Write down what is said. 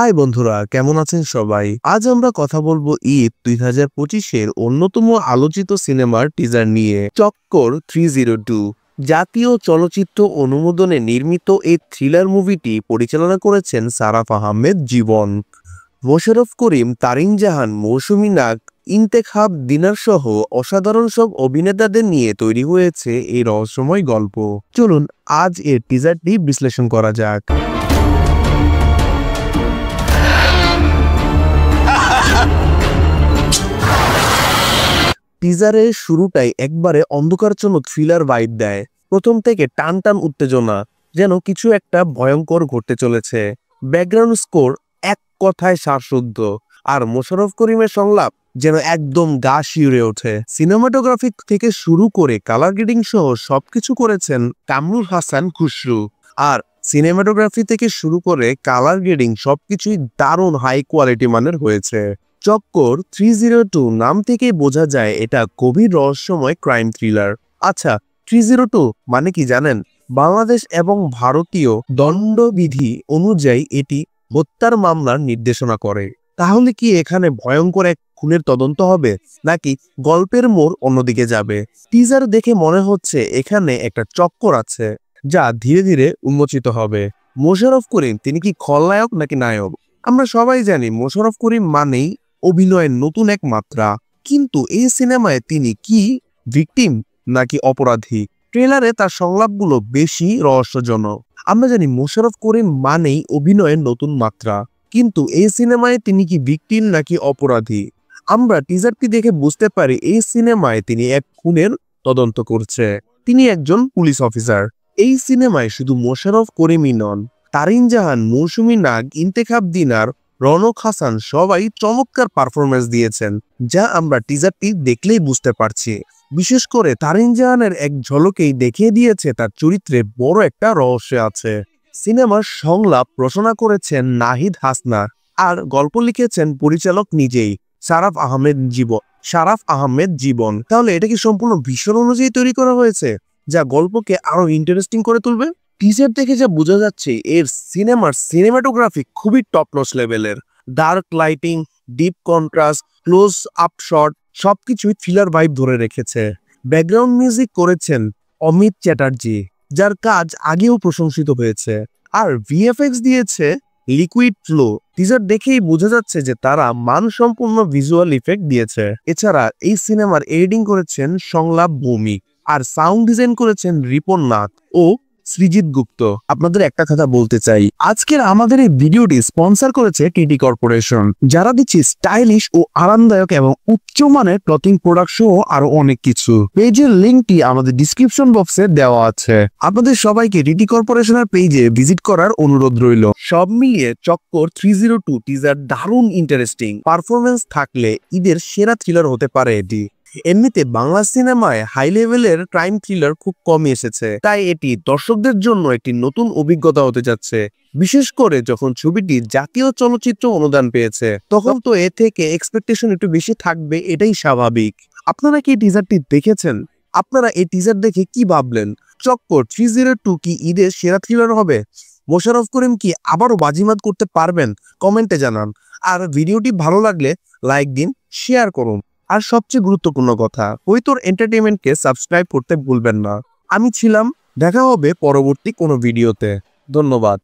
High বন্ধুরা, কেমন আছেন সবাই? আজ আমরা কথা বলবো ঈদ 2025-এর অন্যতম আলোচিত সিনেমার টিজার নিয়ে, চক্কর 302। জাতীয় চলচ্চিত্র অনুমোদনে নির্মিত এই থ্রিলার মুভিটি পরিচালনা করেছেন সারাফ আহমেদ জীবন, মোশাররফ করিম, তারিন জাহান, মৌসুমী নাগ, ইন্তেখাব দিনার সহ অসাধারণ সব অভিনেতাদের নিয়ে তৈরি হয়েছে এই রহস্যময় গল্প। চলুন আজ এর টিজারটি বিশ্লেষণ করা যাক। টিজারের শুরুটাই একবারে অন্ধকারজন্য থ্রিলার ভাইব দেয়। প্রথম থেকে টান টান উত্তেজনা, যেন কিছু একটা ভয়ঙ্কর ঘটতে চলেছে। ব্যাকগ্রাউন্ড স্কোর এক কথায় শ্বাসরুদ্ধ, আর মোশাররফ করিমের সংলাপ যেন একদম গা শিউরে ওঠে। সিনেমাটোগ্রাফি থেকে শুরু করে কালার গ্রেডিং সহ সবকিছু করেছেন কামরুল হাসান খুসরু। আর সিনেমাটোগ্রাফি থেকে শুরু করে কালার গ্রেডিং সবকিছুই দারুণ হাই কোয়ালিটি মানের হয়েছে। চক্কর 302 নাম থেকেই বোঝা যায় এটা গভীর রহস্যময় ক্রাইম থ্রিলার। আচ্ছা, 302 মানে কি জানেন? বাংলাদেশ এবং ভারতীয় দণ্ডবিধি অনুযায়ী এটি হত্যার মামলার নির্দেশনা করে। তাহলে কি এখানে ভয়ঙ্কর এক খুনের তদন্ত হবে, নাকি গল্পের মোড় অন্যদিকে যাবে? টিজার দেখে মনে হচ্ছে এখানে একটা চক্কর আছে, যা ধীরে ধীরে উন্মোচিত হবে। মোশাররফ করিম তিনি কি খলনায়ক নাকি নায়ক? আমরা সবাই জানি মোশাররফ করিম মানেই অভিনয়ের নতুন এক মাত্রা, কিন্তু এই সিনেমায় তিনি কি ভিকটিম নাকি অপরাধী? ট্রেলারে তার সংলাপগুলো বেশি রহস্যজনক। আমরা জানি মোশাররফ করিম মানেই অভিনয়ের নতুন মাত্রা, কিন্তু এই সিনেমায় তিনি কি ভিকটিম নাকি অপরাধী? আমরা টিজারটি দেখে বুঝতে পারি এই সিনেমায় তিনি এক খুনের তদন্ত করছে। তিনি একজন পুলিশ অফিসার। এই সিনেমায় শুধু মোশাররফ করিমই নন, তারিন জাহান, মৌসুমী নাগ, ইন্তেখাব দিনার, রনক হাসান সবাই চমৎকার পারফরমেন্স দিয়েছেন, যা আমরা টিজারটি দেখলেই বুঝতে পারছি। বিশেষ করে তারিন জাহানের এক ঝলকেই দেখিয়ে দিয়েছে তার চরিত্রে বড় একটা রহস্য আছে। সিনেমার সংলাপ রচনা করেছেন নাহিদ হাসনার, আর গল্প লিখেছেন পরিচালক নিজেই, সারাফ আহমেদ জীবন। তাহলে এটা কি সম্পূর্ণ ভীষণ অনুযায়ী তৈরি করা হয়েছে, যা গল্পকে আরো ইন্টারেস্টিং করে তুলবে? টিজার দেখে যা বোঝা যাচ্ছে এর সিনেমাটোগ্রাফি খুবই টপ নচ লেভেলের। Dark lighting, deep contrast, close up shot সবকিছুই থ্রিলার ভাইব ধরে রেখেছে। ব্যাকগ্রাউন্ড মিউজিক করেছেন অমিত চ্যাটার্জি, যার কাজ আগেও প্রশংসিত হয়েছে, আর ভিএফএক্স দিয়েছে লিকুইড ফ্লো। টিজার দেখেই বোঝা যাচ্ছে যে তারা মানসম্পন্ন ভিজুয়াল ইফেক্ট দিয়েছে। এছাড়া এই সিনেমার এডিটিং করেছেন সংলাপ ভৌমিক, আর সাউন্ড ডিজাইন করেছেন রিপন নাথ ও সৃজিত গুপ্ত। আপনাদের একটা কথা বলতে চাই, আজকের আমাদের এই ভিডিওটি স্পন্সর করেছে টিটি কর্পোরেশন, যারা দিচ্ছে স্টাইলিশ ও আরামদায়ক এবং উচ্চমানের ক্লথিং প্রোডাক্ট সহ আরো অনেক কিছু। পেজের লিঙ্কটি আমাদের ডিসক্রিপশন বক্সে দেওয়া আছে। আপনাদের সবাইকে টিটি কর্পোরেশনের পেজে ভিজিট করার অনুরোধ রইল। সব মিলিয়ে চক্কর 302 টিজার দারুণ ইন্টারেস্টিং। পারফরমেন্স থাকলে ঈদের সেরা থ্রিলার হতে পারে এটি। এমনিতে বাংলা সিনেমায় হাই লেভেলের ক্রাইম থ্রিলার খুব কমই এসেছে, তাই এটি দর্শকদের জন্য একটি নতুন অভিজ্ঞতা হতে যাচ্ছে। বিশেষ করে যখন ছবিটি জাতীয় চলচ্চিত্র অনুদান পেয়েছে, তখন তো এ থেকে এক্সপেকটেশন একটু বেশি থাকবে, এটাই স্বাভাবিক। আপনারা কি টিজারটি দেখেছেন? আপনারা এই টিজার দেখে কি ভাবলেন? চক্কর 302 কি ঈদের সেরা থ্রিলার হবে? মোশাররফ করিম কি আবারও বাজিমাত করতে পারবেন? কমেন্টে জানান। আর ভিডিওটি ভালো লাগলে লাইক দিন, শেয়ার করুন। আর সবচেয়ে গুরুত্বপূর্ণ কথা, কৈতর এন্টারটেইনমেন্টকে সাবস্ক্রাইব করতে ভুলবেন না। আমি ছিলাম, দেখা হবে পরবর্তী কোনো ভিডিওতে। ধন্যবাদ।